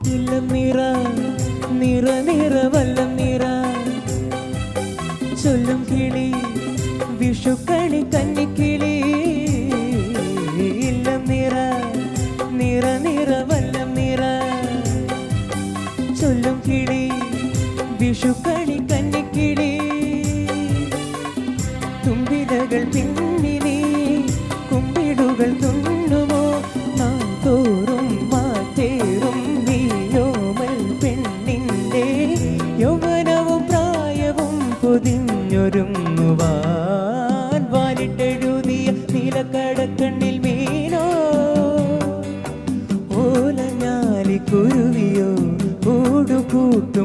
ഇളം നിറ നിറ നിറ വല്ലം നിറ ചൊല്ലും കിളി വിഷുക്കണി കന്നിക്കിളി. ഇളം നിറ നിറ നിറ വല്ലം നിറ ചൊല്ലും കിളി വിഷുക്കണി കന്നിക്കിളി. തുമ്പിലകൾ പിന്നിനി കുമ്പിടുകൾ തുന്നുമോ നാം തോറും മാറ്റേറും നീയോമൽ പെണ്ണിൻ്റെ യൗവനവും പ്രായവും പൊതിഞ്ഞൊരുങ്ങുവാൻ വാലിട്ടെഴുതിയ നീലക്കടക്കണ്ണിൽ മീനോ ഓലഞ്ഞാലി കുരുവിയോ കൂടുകൂട്ടോ